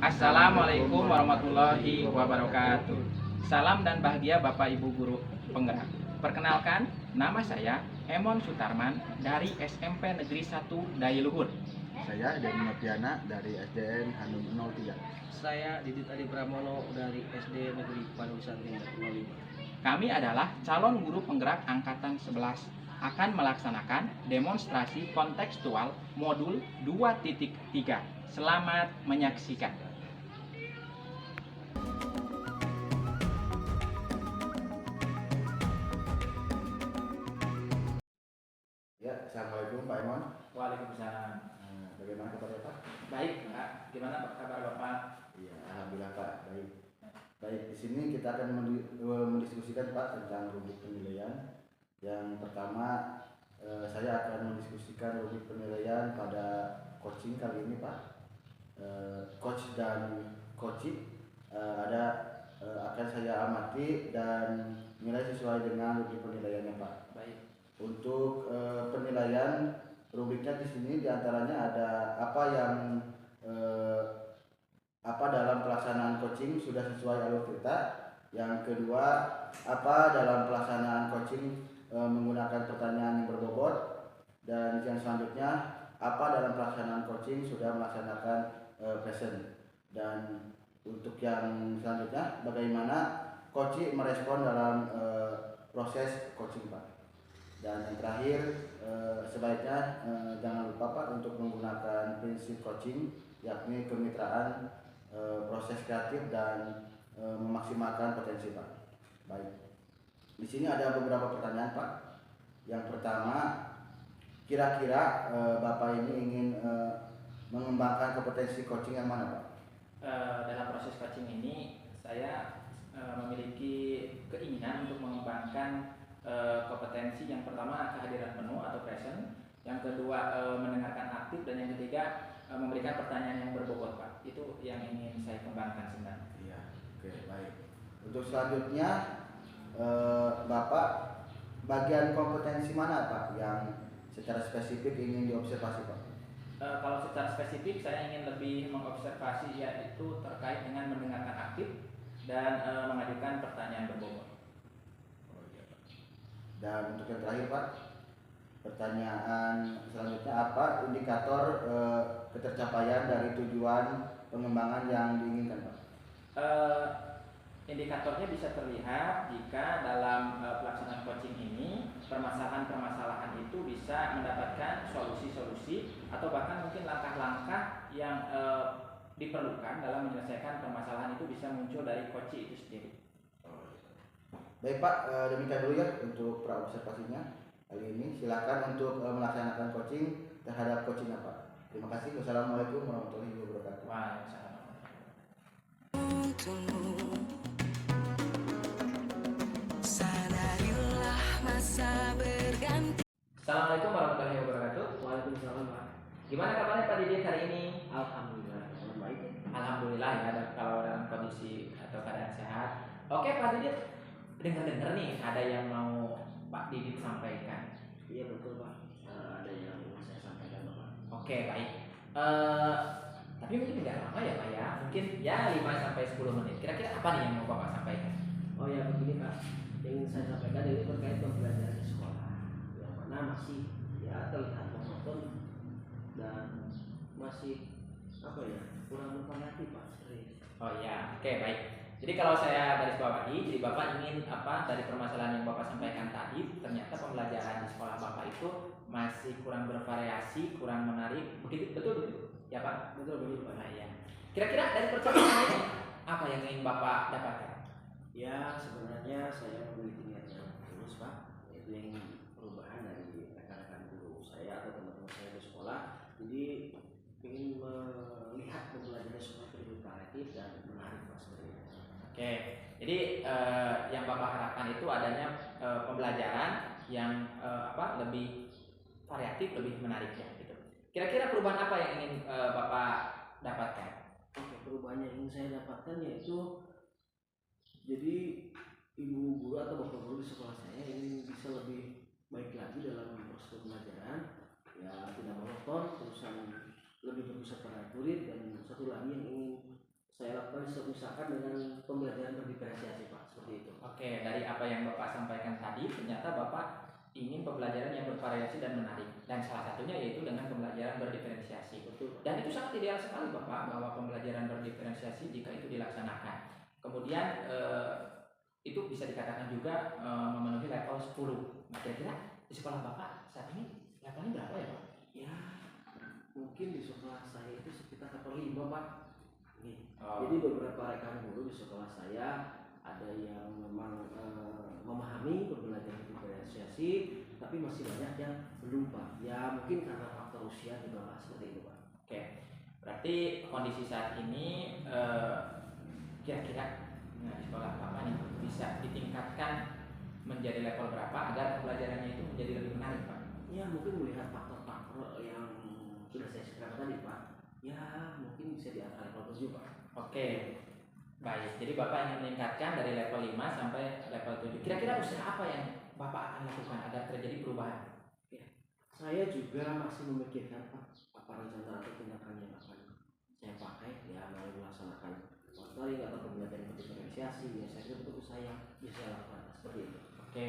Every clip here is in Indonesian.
Assalamualaikum warahmatullahi wabarakatuh. Salam dan bahagia Bapak Ibu Guru Penggerak. Perkenalkan, nama saya Emon Sutarman dari SMP Negeri 1 Dayiluhur. Saya Dedi Noviana dari SDN Hanum 03. Saya Didit Adi Pramono dari SD Negeri Panusan Tindak 05. Kami adalah calon guru penggerak angkatan 11 akan melaksanakan demonstrasi kontekstual modul 2.3. Selamat menyaksikan. Ya, Assalamualaikum Pak Emon. Waalaikumsalam. Bagaimana kabar Pak? Baik, Pak. Gimana kabar Bapak? Iya, alhamdulillah Pak. Baik. Baik, di sini kita akan mendiskusikan Pak tentang rubrik penilaian. Yang pertama, saya akan mendiskusikan rubrik penilaian pada coaching kali ini Pak. Coach dan coaching akan saya amati dan nilai sesuai dengan rubrik penilaiannya Pak. Baik. Untuk penilaian rubriknya di sini diantaranya ada apa dalam pelaksanaan coaching sudah sesuai alur cerita. Yang kedua, apa dalam pelaksanaan coaching menggunakan pertanyaan yang berbobot. Dan yang selanjutnya, apa dalam pelaksanaan coaching sudah melaksanakan present. Dan untuk yang selanjutnya, bagaimana coaching merespon dalam proses coaching Pak. Dan yang terakhir, sebaiknya jangan lupa Pak untuk menggunakan prinsip coaching, yakni kemitraan, proses kreatif dan memaksimalkan potensi Pak. Baik. Di sini ada beberapa pertanyaan Pak. Yang pertama, kira-kira Bapak ini ingin mengembangkan kompetensi coaching yang mana Pak? Dalam proses coaching ini saya memiliki keinginan untuk mengembangkan kompetensi. Yang pertama, kehadiran penuh atau present. Yang kedua, mendengarkan aktif. Dan yang ketiga, memberikan pertanyaan yang berbobot Pak. Itu yang ingin saya kembangkan sebenarnya. Iya, oke, baik. Untuk selanjutnya, Bapak bagian kompetensi mana Pak yang secara spesifik ingin diobservasi Pak? Kalau secara spesifik saya ingin lebih mengobservasi, yaitu terkait dengan mendengarkan aktif dan mengajukan pertanyaan berbobot. Dan untuk yang terakhir Pak, pertanyaan selanjutnya, apa indikator ketercapaian dari tujuan pengembangan yang diinginkan Pak? Indikatornya bisa terlihat jika dalam pelaksanaan coaching ini permasalahan-permasalahan itu bisa mendapatkan solusi-solusi atau bahkan mungkin langkah-langkah yang diperlukan dalam menyelesaikan permasalahan itu bisa muncul dari coaching itu sendiri. Baik Pak, demikian dulu ya untuk praobservasinya kali ini. Silakan untuk melaksanakan coaching terhadap coachingnya Pak. Terima kasih. Wassalamualaikum warahmatullahi wabarakatuh. Waalaikumsalam. Assalamualaikum warahmatullahi wabarakatuh. Waalaikumsalam Pak. Gimana kabarnya Pak Didit hari ini? Alhamdulillah, baik. Alhamdulillah ya, kalau dalam kondisi atau keadaan sehat. Oke Pak Didit, dengar-dengar nih ada yang mau Pak Didit sampaikan. Iya betul Pak. Ada yang ingin saya sampaikan Pak. Oke, baik. Tapi mungkin tidak lama ya Pak ya. Mungkin ya 5-10 menit. Kira-kira apa nih yang mau Bapak sampaikan? Oh ya begini Pak, yang ingin saya sampaikan ini terkait pembelajaran di sekolah, yang mana masih ya terlihat monoton dan masih kurang bervariatif Pak. Oh iya, oke baik. Jadi kalau saya garis bawahi, jadi Bapak ingin apa dari permasalahan yang Bapak sampaikan tadi, ternyata pembelajaran di sekolah Bapak itu masih kurang bervariasi, kurang menarik. Begitu betul? Ya Pak? Betul Pak. Nah, ya. Kira-kira dari percakapan ini apa yang ingin Bapak dapatkan? Ya sebenarnya saya memiliki niat yang tulus Pak, yaitu yang perubahan dari rekan-rekan guru saya atau teman-teman saya di sekolah. Jadi ingin melihat pembelajaran sekolah lebih variatif dan menarik Pak sebenarnya. Oke, jadi yang Bapak harapkan itu adanya pembelajaran yang lebih variatif, lebih menarik ya gitu. Kira-kira perubahan apa yang ingin Bapak dapatkan? Oke, perubahan yang ingin saya dapatkan yaitu jadi ibu guru atau bapak guru di sekolah saya ingin bisa lebih baik lagi dalam proses pembelajaran, ya tidak monoton, terusan lebih berpusat pada murid. Dan satu lagi yang ingin saya lakukan misalkan dengan pembelajaran berdiferensiasi Pak, seperti itu. Oke, dari apa yang Bapak sampaikan tadi, ternyata Bapak ingin pembelajaran yang bervariasi dan menarik, dan salah satunya yaitu dengan pembelajaran berdiferensiasi. Betul. Dan itu sangat ideal sekali Bapak, bahwa pembelajaran berdiferensiasi jika itu dilaksanakan. Kemudian itu bisa dikatakan juga memenuhi level 10. Nah, kira-kira di sekolah Bapak saat ini levelnya berapa ya Pak? Ya, mungkin di sekolah saya itu sekitar level 5 Pak. Oh. Jadi beberapa rekan guru di sekolah saya ada yang memang memahami pembelajaran diferensiasi, tapi masih banyak yang belum Pak. Ya mungkin karena faktor usia juga Pak, seperti itu Pak. Oke, berarti kondisi saat ini kira-kira di sekolah Bapak nih bisa ditingkatkan menjadi level berapa agar pembelajarannya itu menjadi lebih menarik Pak? Ya mungkin melihat faktor-faktor yang sudah saya sebutkan tadi Pak. Ya mungkin bisa di atas level 7 Pak. Oke, baik. Jadi Bapak ingin meningkatkan dari level 5 sampai level 7. Kira-kira usaha apa yang Bapak akan lakukan agar terjadi perubahan? Ya, saya juga masih memikirkan Pak, apa rencana atau tindakan yang akan saya pakai ya mau melaksanakan monitoring atau pembelajaran diferensiasi. Ya saya kira itu saya bisa lakukan seperti itu. Oke,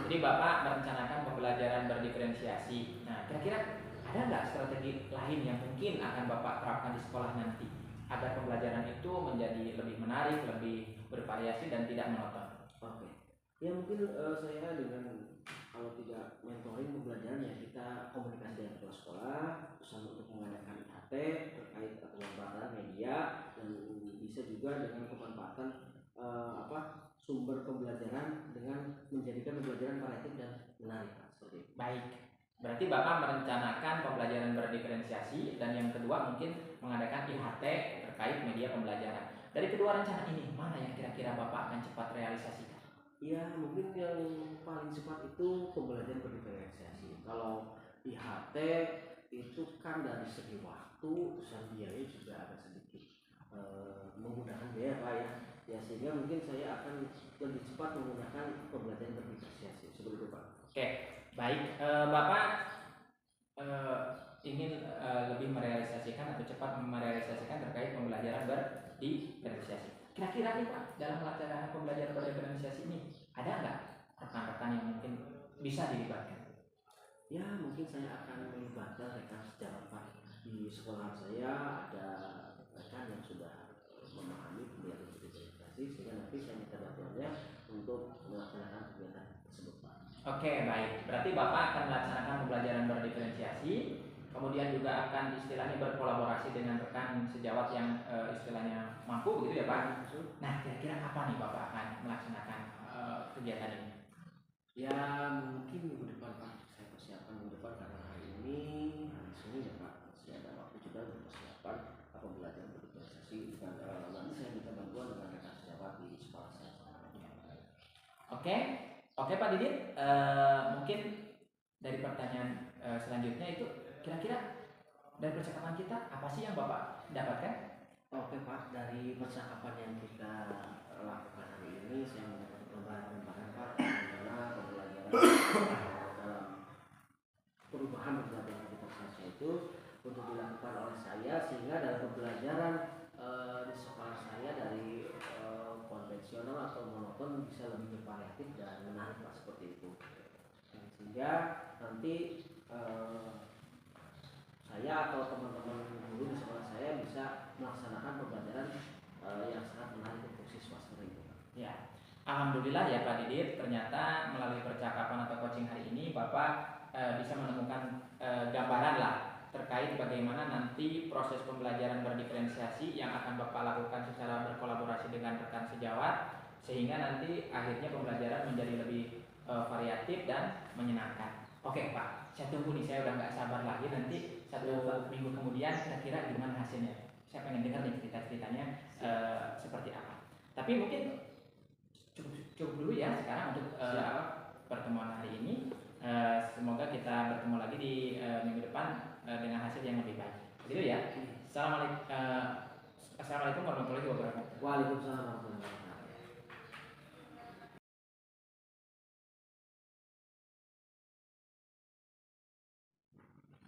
jadi Bapak merencanakan pembelajaran berdiferensiasi. Nah, kira-kira ada nggak strategi lain yang mungkin akan Bapak terapkan di sekolah nanti agar pembelajaran itu menjadi lebih menarik, lebih bervariasi dan tidak monoton? Oke, ya mungkin saya dengan kalau tidak mentoring pembelajaran ya kita komunikasi dengan kepala sekolah, bersama untuk mengadakan IHT terkait pemanfaatan media dan bisa juga dengan pemanfaatan sumber pembelajaran dengan menjadikan pembelajaran variatif dan menarik seperti itu. Baik, berarti Bapak merencanakan pembelajaran berdiferensiasi dan yang kedua mungkin mengadakan IHT terkait media pembelajaran. Dari kedua rencana ini, mana yang kira-kira Bapak akan cepat realisasikan? Ya mungkin yang paling cepat itu pembelajaran berdiferensiasi. Kalau IHT itu kan dari segi waktu dan biaya juga agak sedikit menggunakan biaya Pak ya sehingga mungkin saya akan lebih cepat menggunakan pembelajaran berdiferensiasi seperti itu Pak. Oke, baik. Bapak ingin lebih merealisasikan atau cepat merealisasikan terkait pembelajaran berdiferensiasi. Kira-kira nih Pak, dalam melaksanakan pembelajaran berdiferensiasi ini ada nggak rekan-rekan yang mungkin bisa dilibatkan? Ya mungkin saya akan melibatkan rekan sejawat Pak. Di sekolah saya ada rekan yang sudah memahami pembelajaran berdiferensiasi sehingga nanti saya minta bantuannya untuk melaksanakan kegiatan tersebut Pak. Oke, baik. Berarti Bapak akan melaksanakan pembelajaran berdiferensiasi, kemudian juga akan istilahnya berkolaborasi dengan rekan sejawat yang istilahnya mampu begitu ya Pak? Nah, kira-kira apa nih Bapak akan melaksanakan kegiatan ini? Ya mungkin minggu depan Pak, saya persiapkan minggu depan karena hari Senin ya Pak, masih ada waktu juga untuk persiapan pembelajaran berdiferensiasi dengan nanti saya minta bantuan dengan rekan sejawat di sekolah saya. Oke Pak Didit, mungkin dari pertanyaan selanjutnya itu kira-kira dari percakapan kita apa sih yang Bapak dapatkan? Oke Pak, dari percakapan yang kita lakukan hari ini saya mendapat gambaran Pak bagaimana pembelajaran dalam perubahan pembelajaran berdiferensiasi itu untuk dilakukan oleh saya sehingga dalam pembelajaran di sekolah saya dari konvensional atau monoton bisa lebih bervariatif dan menarik Pak seperti itu sehingga nanti saya atau teman-teman guru di sekolah saya bisa melaksanakan pembelajaran yang sangat menarik untuk siswa seperti itu. Ya, alhamdulillah ya Pak Didit, ternyata melalui percakapan atau coaching hari ini Bapak bisa menemukan gambaran lah terkait bagaimana nanti proses pembelajaran berdiferensiasi yang akan Bapak lakukan secara berkolaborasi dengan rekan sejawat sehingga nanti akhirnya pembelajaran menjadi lebih variatif dan menyenangkan. Oke Pak, saya tunggu nih, saya udah nggak sabar lagi nanti 1 minggu kemudian kira-kira gimana hasilnya. Saya pengen dengar nih cerita-ceritanya seperti apa. Tapi mungkin cukup dulu ya sekarang untuk pertemuan hari ini. Semoga kita bertemu lagi di minggu depan dengan hasil yang lebih baik. Begitu ya. Assalamualaikum warahmatullahi wabarakatuh. Waalaikumsalam warahmatullahi wabarakatuh.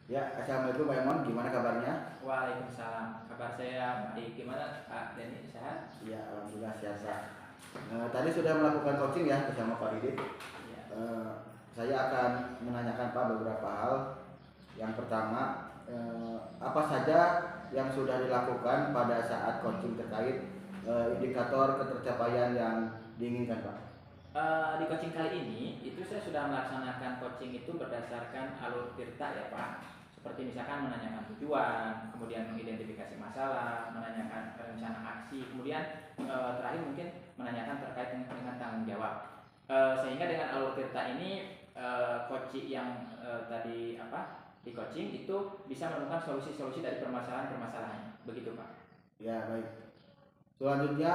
Ya, assalamualaikum Pak Emon, gimana kabarnya? Waalaikumsalam. Kabar saya baik. Gimana Pak Denny, sehat? Ya, alhamdulillah sehat. Tadi sudah melakukan coaching ya bersama Pak Didit. Iya. Saya akan menanyakan Pak beberapa hal. Yang pertama, apa saja yang sudah dilakukan pada saat coaching terkait indikator ketercapaian yang diinginkan Pak? Di coaching kali ini itu saya sudah melaksanakan coaching itu berdasarkan alur tirta ya Pak. Seperti misalkan menanyakan tujuan, kemudian mengidentifikasi masalah, menanyakan rencana aksi, kemudian terakhir mungkin menanyakan terkait dengan tanggung jawab. Sehingga dengan alur tirta ini coaching yang tadi di coaching itu bisa menemukan solusi-solusi dari permasalahan-permasalahannya. Begitu Pak. Ya, baik. Selanjutnya,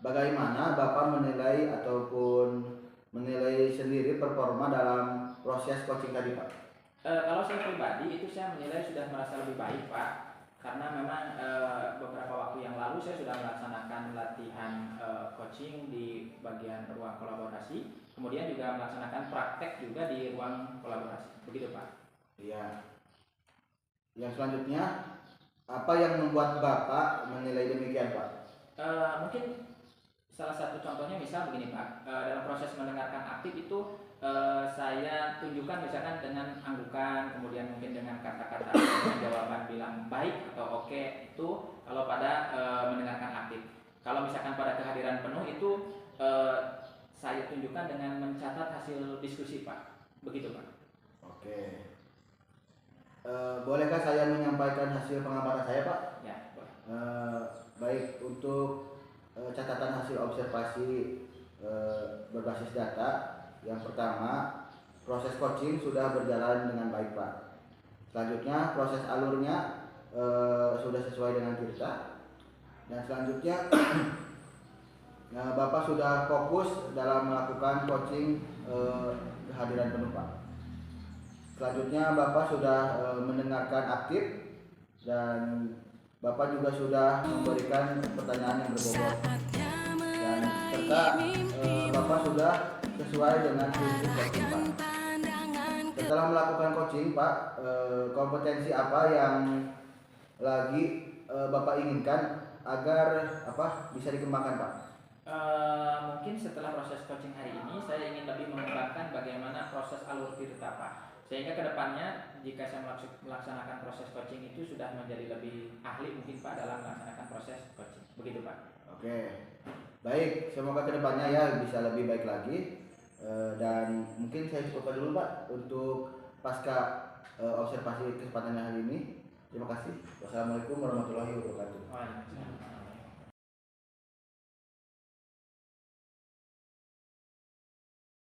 bagaimana Bapak menilai ataupun menilai sendiri performa dalam proses coaching tadi Pak? Kalau saya pribadi itu saya menilai sudah merasa lebih baik Pak, karena memang beberapa waktu yang lalu saya sudah melaksanakan latihan coaching di bagian ruang kolaborasi, kemudian juga melaksanakan praktek juga di ruang kolaborasi, begitu Pak. Iya. Yang selanjutnya, apa yang membuat Bapak menilai demikian Pak? Mungkin salah satu contohnya misal begini Pak, dalam proses mendengarkan aktif itu saya tunjukkan misalkan dengan anggukan, kemudian mungkin dengan kata-kata dengan jawaban bilang baik atau oke itu kalau pada mendengarkan aktif. Kalau misalkan pada kehadiran penuh itu saya tunjukkan dengan mencatat hasil diskusi Pak, begitu Pak. Oke. Bolehkah saya menyampaikan hasil pengamatan saya Pak? Ya, boleh. Baik, untuk catatan hasil observasi berbasis data. Yang pertama, proses coaching sudah berjalan dengan baik Pak. Selanjutnya, proses alurnya sudah sesuai dengan tirta. Dan selanjutnya, Bapak sudah fokus dalam melakukan coaching kehadiran penuh Pak. Selanjutnya, Bapak sudah mendengarkan aktif dan Bapak juga sudah memberikan pertanyaan yang berbobot. Dan serta Bapak sudah sesuai dengan prinsip coaching Pak. Setelah melakukan coaching Pak, kompetensi apa yang lagi Bapak inginkan agar bisa dikembangkan Pak? Mungkin setelah proses coaching hari ini saya ingin lebih mengembangkan bagaimana proses alur tirta Pak, sehingga kedepannya jika saya melaksanakan proses coaching itu sudah menjadi lebih ahli mungkin Pak dalam melaksanakan proses coaching, begitu Pak. Oke, baik, semoga kedepannya ya bisa lebih baik lagi. Dan mungkin saya cukupkan dulu Pak untuk pasca observasi kesempatan hari ini. Terima kasih. Wassalamualaikum warahmatullahi wabarakatuh. Waalaikumsalam.